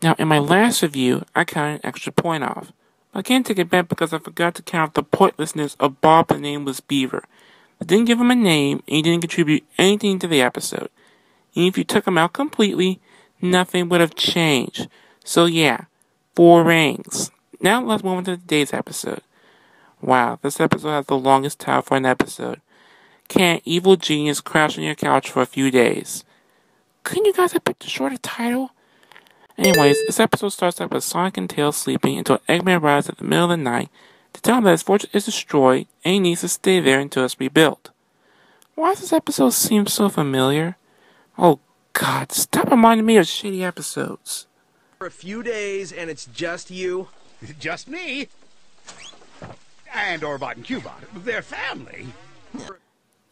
Now, in my last review, I counted an extra point off. But I can't take it back because I forgot to count the pointlessness of Bob the Nameless Beaver. I didn't give him a name, and he didn't contribute anything to the episode. And if you took him out completely, nothing would have changed. So yeah, 4 rings. Now let's move on to today's episode. Wow, this episode has the longest title for an episode. Can an evil genius crash on your couch for a few days? Couldn't you guys have picked a shorter title? Anyways, this episode starts out with Sonic and Tails sleeping until Eggman arrives at the middle of the night to tell him that his fortress is destroyed and he needs to stay there until it's rebuilt. Why does this episode seem so familiar? Oh God, stop reminding me of shitty episodes. For a few days and it's just you? Just me? And Orbot and Cubot. They're family.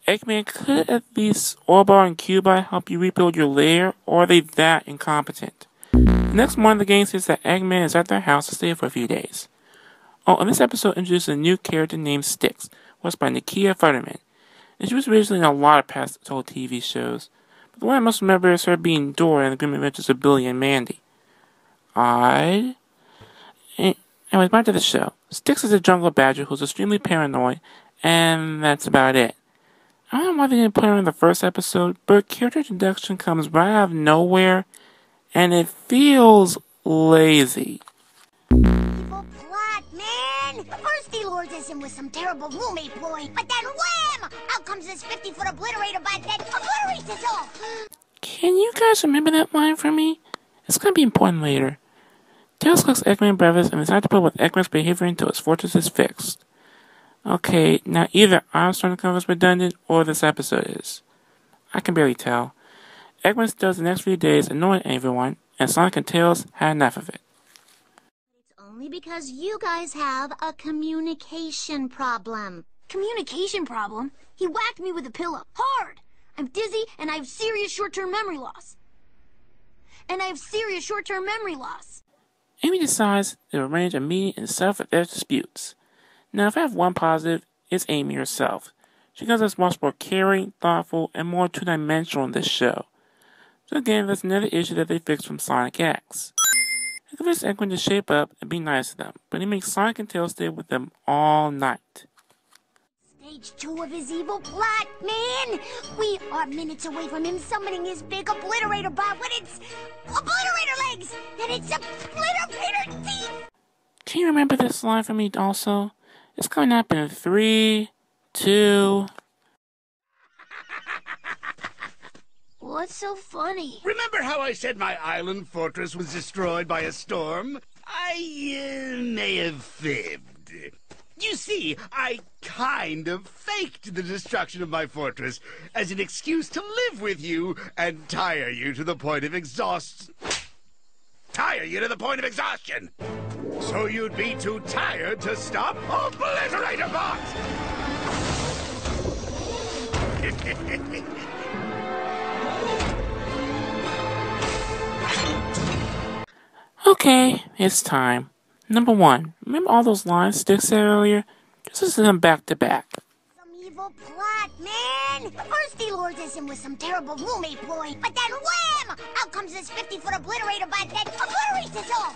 Eggman, could at least Orbot and Cubot help you rebuild your lair, or are they that incompetent? The next morning, the gang says that Eggman is at their house to stay for a few days. Oh, and this episode introduces a new character named Styx, voiced by Nakia Futterman. And she was originally in a lot of past old TV shows, but the one I most remember is her being Dora in The Grim Adventures of Billy and Mandy. Odd. Anyways, back to the show. Styx is a jungle badger who's extremely paranoid, and that's about it. I don't know why they didn't put her in the first episode, but her character introduction comes right out of nowhere, and it feels lazy. Evil plot, man! First he lures us in with some terrible roommate ploy, but then wham! Out comes this 50-foot obliterator bot that obliterates us all! Can you guys remember that line from me? It's gonna be important later. Tails collects Eggman brothers and decides to put with Eggman's behavior until his fortress is fixed. Okay, now either I'm starting to come as redundant or this episode is. I can barely tell. Eggman spends the next few days annoying everyone, and Sonic and Tails had enough of it. It's only because you guys have a communication problem. Communication problem? He whacked me with a pillow. Hard! I'm dizzy and I have serious short-term memory loss. Amy decides to arrange a meeting and settle for their disputes. Now, if I have one positive, it's Amy herself. She comes as much more caring, thoughtful, and more two-dimensional in this show. So again, that's another issue that they fixed from Sonic X. He convinces Eggman to shape up and be nice to them, but he makes Sonic and Tails stay with them all night. Stage 2 of his evil plot, man! We are minutes away from him summoning his big obliterator bot when it's obliterator legs! And it's obliterator teeth! Can you remember this line from me also? It's coming up in 3, 2... What's so funny? Remember how I said my island fortress was destroyed by a storm? I may have fibbed. You see, I kind of faked the destruction of my fortress as an excuse to live with you and tire you to the point of exhaustion. So you'd be too tired to stop Obliterator Bot! Okay, it's time. Number 1, remember all those lines Styx said earlier? Just listen to them back to back. Some evil plot, man! First he lures us in with some terrible roommate ploy, but then wham! Out comes this 50-foot obliterator bot that obliterates us all!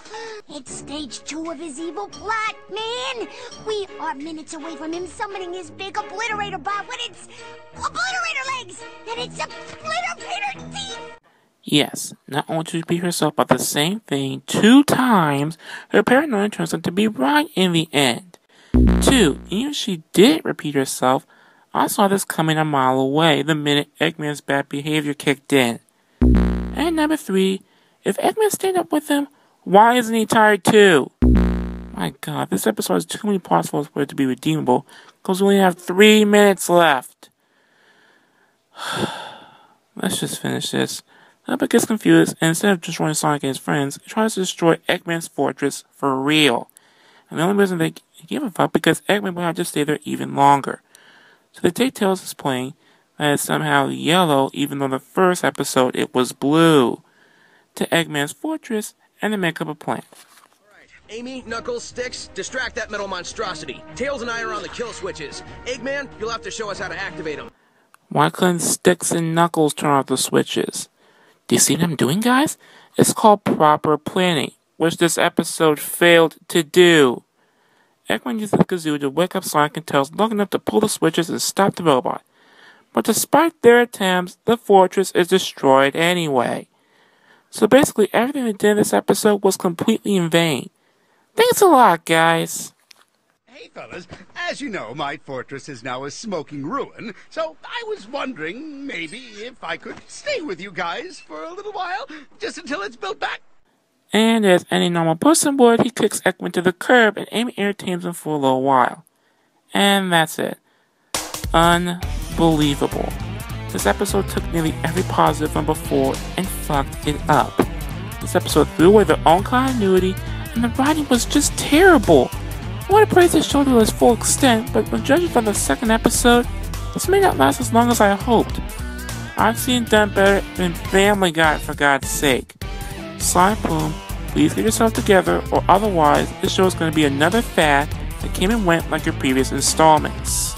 It's stage 2 of his evil plot, man! We are minutes away from him summoning his big obliterator bot when it's obliterator legs! And it's obliterator teeth! Yes, not only to repeat herself about the same thing 2 times, her paranoia turns out to be right in the end. 2, even if she did repeat herself, I saw this coming a mile away the minute Eggman's bad behavior kicked in. And number 3, if Eggman stayed up with him, why isn't he tired too? My God, this episode has too many parts for it to be redeemable, because we only have 3 minutes left. Let's just finish this. Epic gets confused, and instead of destroying Sonic and his friends, he tries to destroy Eggman's fortress for real. And the only reason they give a fuck because Eggman will have to stay there even longer. So they take Tails' plane that is somehow yellow, even though the first episode it was blue, to Eggman's fortress, and they make up a plan. Alright, Amy, Knuckles, Styx, distract that metal monstrosity. Tails and I are on the kill switches. Eggman, you'll have to show us how to activate them. Why couldn't Styx and Knuckles turn off the switches? Do you see what I'm doing, guys? It's called proper planning, which this episode failed to do. Eggman uses the kazoo to wake up Sonic and Tails long enough to pull the switches and stop the robot. But despite their attempts, the fortress is destroyed anyway. So basically everything they did in this episode was completely in vain. Thanks a lot, guys. Hey, fellas, as you know, my fortress is now a smoking ruin, so I was wondering maybe if I could stay with you guys for a little while, just until it's built back. And as any normal person would, he kicks Eggman to the curb and Amy entertains him for a little while. And that's it. Unbelievable. This episode took nearly every positive from before and fucked it up. This episode threw away their own continuity, and the writing was just terrible. I want to praise the show to its full extent, but when judging from the second episode, this may not last as long as I hoped. I've seen done better than Family Guy, for God's sake. Sonic Boom, please get yourself together, or otherwise this show is going to be another fad that came and went like your previous installments.